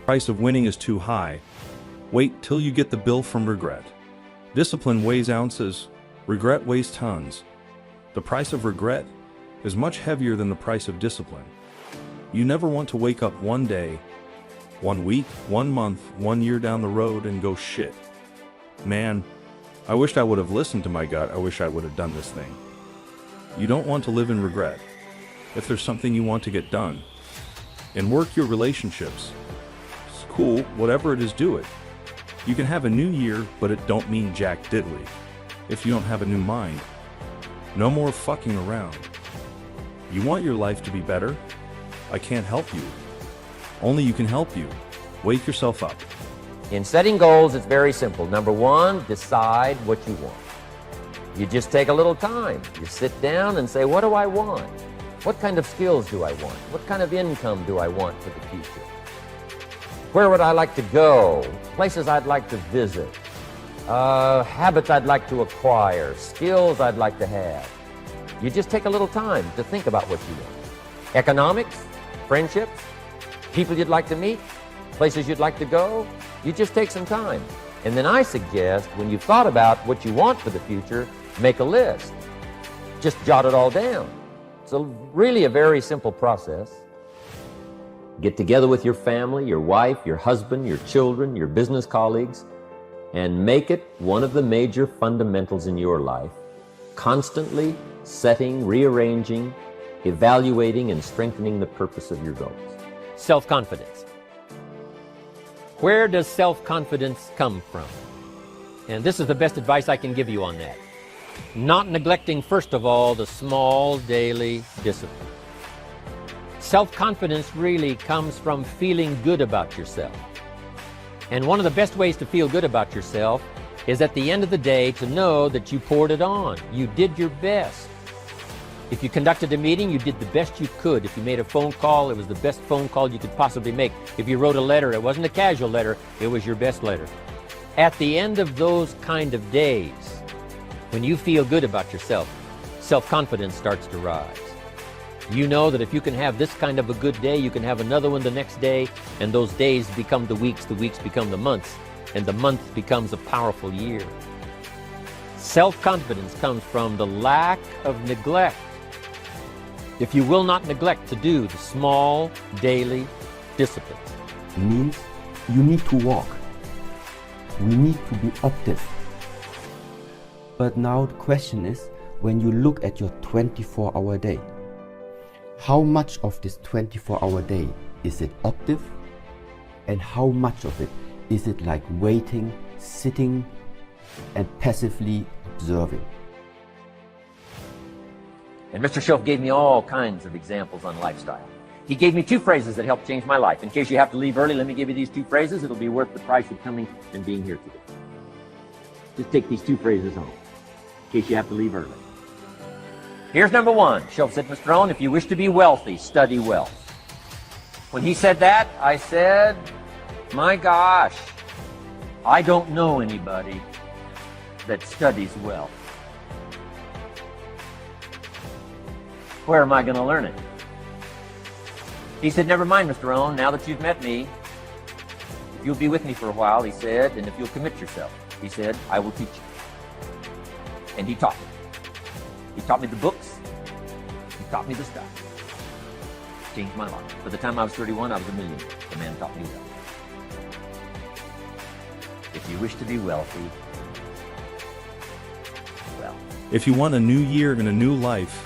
price of winning is too high. Wait till you get the bill from regret. Discipline weighs ounces, regret weighs tons. The price of regret is much heavier than the price of discipline. You never want to wake up one day, 1 week, 1 month, 1 year down the road and go, shit, man, I wished I would have listened to my gut. I wish I would have done this thing. You don't want to live in regret. If there's something you want to get done, and work, your relationships, school, whatever it is, do it. You can have a new year, but it don't mean jack diddly if you don't have a new mind. No more fucking around. You want your life to be better? I can't help you. Only you can help you. Wake yourself up. In setting goals, it's very simple. Number one, decide what you want. You just take a little time. You sit down and say, what do I want? What kind of skills do I want? What kind of income do I want for the future? Where would I like to go? Places I'd like to visit. Habits I'd like to acquire. Skills I'd like to have. You just take a little time to think about what you want. Economics, friendships, people you'd like to meet, places you'd like to go. You just take some time. And then I suggest, when you've thought about what you want for the future, make a list. Just jot it all down. It's really a very simple process. Get together with your family, your wife, your husband, your children, your business colleagues, and make it one of the major fundamentals in your life. Constantly setting, rearranging, evaluating, and strengthening the purpose of your goals. Self-confidence. Where does self-confidence come from? And this is the best advice I can give you on that. Not neglecting, first of all, the small daily discipline. Self-confidence really comes from feeling good about yourself. And one of the best ways to feel good about yourself is at the end of the day to know that you poured it on. You did your best. If you conducted a meeting, you did the best you could. If you made a phone call, it was the best phone call you could possibly make. If you wrote a letter, it wasn't a casual letter, it was your best letter. At the end of those kind of days, when you feel good about yourself, self-confidence starts to rise. You know that if you can have this kind of a good day, you can have another one the next day, and those days become the weeks become the months, and the month becomes a powerful year. Self-confidence comes from the lack of neglect. If you will not neglect to do the small daily disciplines. Means you need to walk. We need to be active. But now the question is, when you look at your 24-hour day, how much of this 24-hour day is it active? And how much of it is it like waiting, sitting, and passively observing? And Mr. Shelf gave me all kinds of examples on lifestyle. He gave me 2 phrases that helped change my life. In case you have to leave early, let me give you these 2 phrases. It'll be worth the price of coming and being here today. Just take these 2 phrases home, in case you have to leave early. Here's number 1. Shelf said, Mr. Owen, if you wish to be wealthy, study wealth. When he said that, I said, my gosh, I don't know anybody that studies wealth. Where am I going to learn it? He said, never mind, Mr. Owen, now that you've met me, if you'll be with me for a while, he said, and if you'll commit yourself, he said, I will teach you. And he taught me. He taught me the books. He taught me the stuff. Changed my life. By the time I was 31, I was a millionaire. The man taught me well. If you wish to be wealthy, well. If you want a new year and a new life,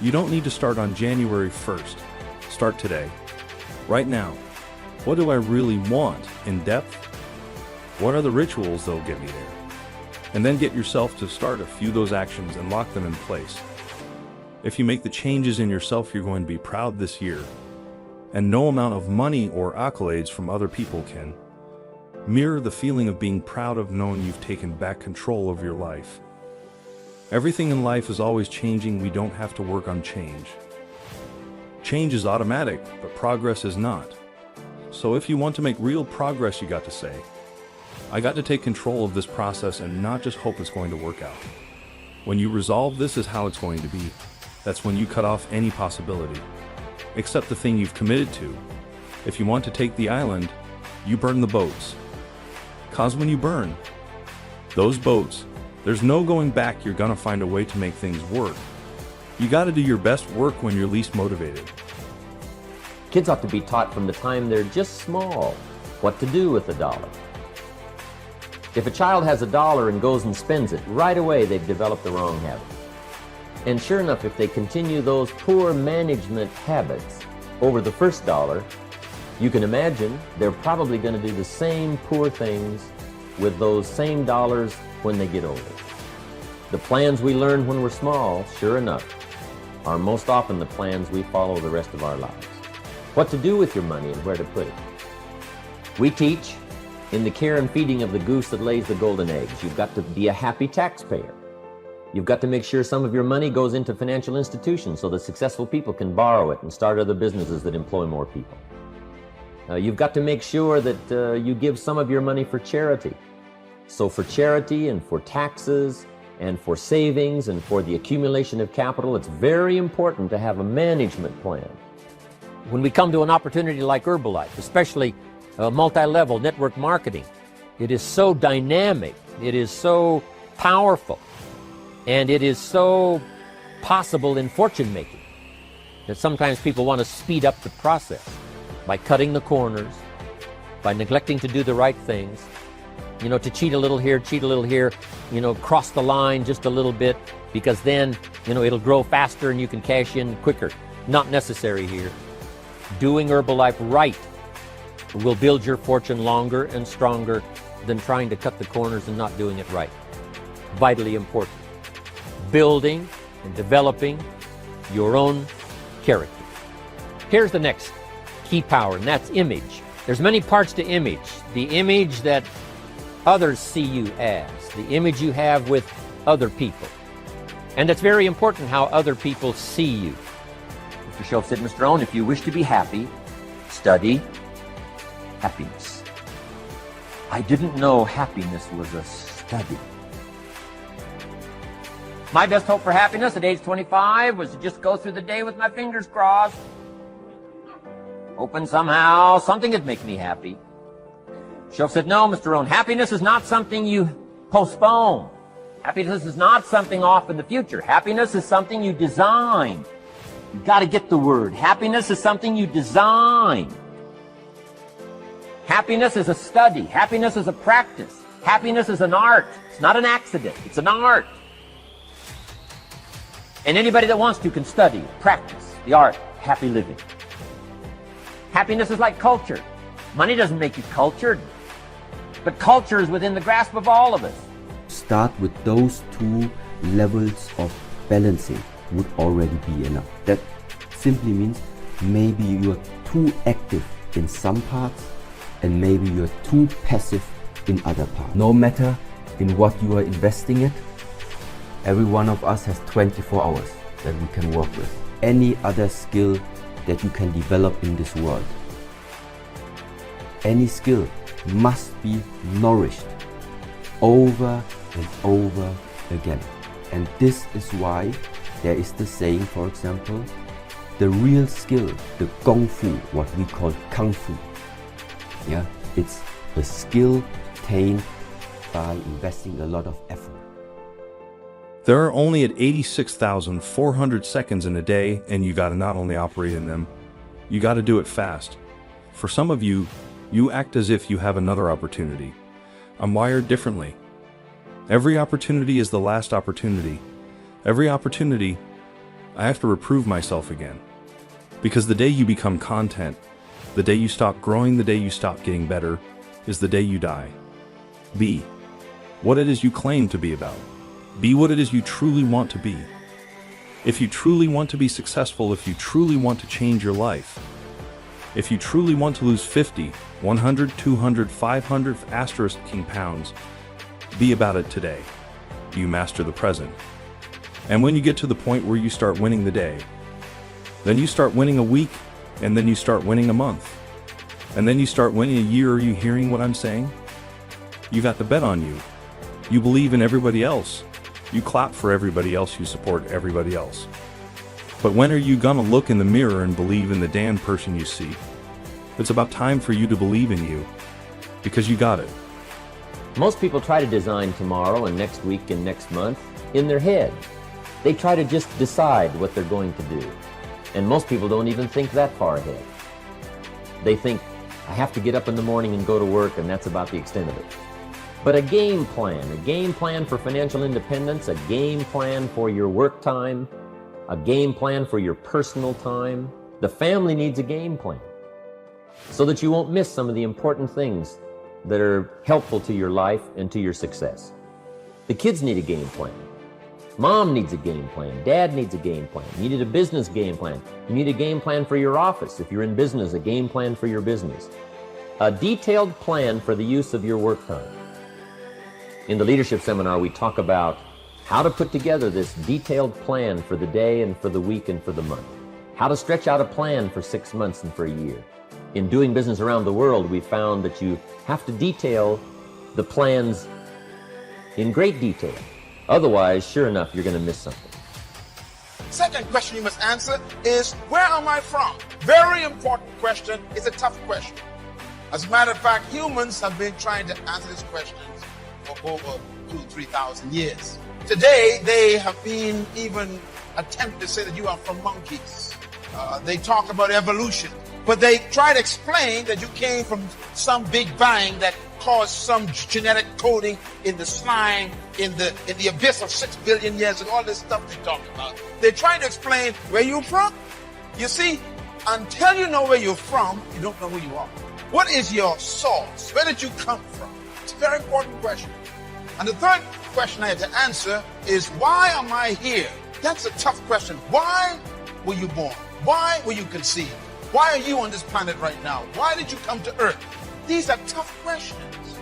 you don't need to start on January 1st. Start today. Right now. What do I really want in depth? What are the rituals that'll get me there? And then get yourself to start a few of those actions and lock them in place. If you make the changes in yourself, you're going to be proud this year. And no amount of money or accolades from other people can mirror the feeling of being proud of knowing you've taken back control of your life. Everything in life is always changing. We don't have to work on change. Change is automatic, but progress is not. So if you want to make real progress, you got to say, I got to take control of this process and not just hope it's going to work out. When you resolve this is how it's going to be, that's when you cut off any possibility, except the thing you've committed to. If you want to take the island, you burn the boats. 'Cause when you burn those boats, there's no going back. You're gonna find a way to make things work. You gotta do your best work when you're least motivated. Kids ought to be taught from the time they're just small what to do with a dollar. If a child has a dollar and goes and spends it, right away they've developed the wrong habit. And sure enough, if they continue those poor management habits over the first dollar, you can imagine they're probably going to do the same poor things with those same dollars when they get older. The plans we learn when we're small, sure enough, are most often the plans we follow the rest of our lives. What to do with your money and where to put it. We teach in the care and feeding of the goose that lays the golden eggs. You've got to be a happy taxpayer. You've got to make sure some of your money goes into financial institutions so that successful people can borrow it and start other businesses that employ more people. You've got to make sure that you give some of your money for charity. So for charity and for taxes and for savings and for the accumulation of capital, it's very important to have a management plan. When we come to an opportunity like Herbalife, especially multi-level network marketing, it is so dynamic, it is so powerful, and it is so possible in fortune making that sometimes people want to speed up the process by cutting the corners, by neglecting to do the right things, to cheat a little here, cross the line just a little bit, because then, it'll grow faster and you can cash in quicker. Not necessary here. Doing Herbalife right will build your fortune longer and stronger than trying to cut the corners and not doing it right. Vitally important. Building and developing your own character. Here's the next key power, and that's image. There's many parts to image. The image that others see you as, the image you have with other people. And it's very important how other people see you. Mr. Schultz said, Mr. Owen, if you wish to be happy, study happiness. I didn't know happiness was a study. My best hope for happiness at age 25 was to just go through the day with my fingers crossed, hoping somehow something would make me happy. Schultz said, no, Mr. Owen, happiness is not something you postpone. Happiness is not something off in the future. Happiness is something you design. You've got to get the word. Happiness is something you design. Happiness is a study. Happiness is a practice. Happiness is an art. It's not an accident. It's an art. And anybody that wants to can study, practice the art, happy living. Happiness is like culture. Money doesn't make you cultured, but culture is within the grasp of all of us. Start with those two levels of balancing would already be enough. That simply means maybe you're too active in some parts and maybe you're too passive in other parts. No matter in what you are investing it, every one of us has 24 hours that we can work with. Any other skill that you can develop in this world, any skill must be nourished over and over again. And this is why there is the saying, for example, the real skill, the Kung Fu, what we call Kung Fu. Yeah, it's a skill attained by investing a lot of effort. There are only at 86,400 seconds in a day, and you gotta not only operate in them, you gotta do it fast. For some of you, you act as if you have another opportunity. I'm wired differently. Every opportunity is the last opportunity. Every opportunity, I have to reprove myself again. Because the day you become content, the day you stop growing, the day you stop getting better, is the day you die. Be what it is you claim to be about. Be what it is you truly want to be. If you truly want to be successful, if you truly want to change your life, if you truly want to lose 50, 100, 200, 500 asterisk pounds, be about it today. You master the present. And when you get to the point where you start winning the day, then you start winning a week, and then you start winning a month, and then you start winning a year. Are you hearing what I'm saying? You got the bet on you. You believe in everybody else. You clap for everybody else. You support everybody else. But when are you gonna look in the mirror and believe in the damn person you see? It's about time for you to believe in you. because you got it. Most people try to design tomorrow and next week and next month in their head. They try to just decide what they're going to do. And most people don't even think that far ahead. They think, I have to get up in the morning and go to work, and that's about the extent of it. But a game plan for financial independence, a game plan for your work time, a game plan for your personal time. The family needs a game plan so that you won't miss some of the important things that are helpful to your life and to your success. The kids need a game plan. Mom needs a game plan. Dad needs a game plan. You need a business game plan. You need a game plan for your office. If you're in business, a game plan for your business. A detailed plan for the use of your work time. In the leadership seminar, we talk about how to put together this detailed plan for the day and for the week and for the month. How to stretch out a plan for 6 months and for a year. In doing business around the world, we found that you have to detail the plans in great detail. Otherwise, sure enough, you're going to miss something. Second question you must answer is, where am I from? Very important question. It's a tough question. As a matter of fact, humans have been trying to answer this question for over 2,000-3,000 years. Today, they have been even attempted to say that you are from monkeys. They talk about evolution, but they try to explain that you came from some big bang that caused some genetic coding in the slime, in the abyss of 6 billion years, and all this stuff they talk about. They're trying to explain where you're from. You see, until you know where you're from, you don't know who you are. What is your source? Where did you come from? It's a very important question. And the third question I have to answer is, why am I here? That's a tough question. Why were you born? Why were you conceived? Why are you on this planet right now? Why did you come to Earth? These are tough questions.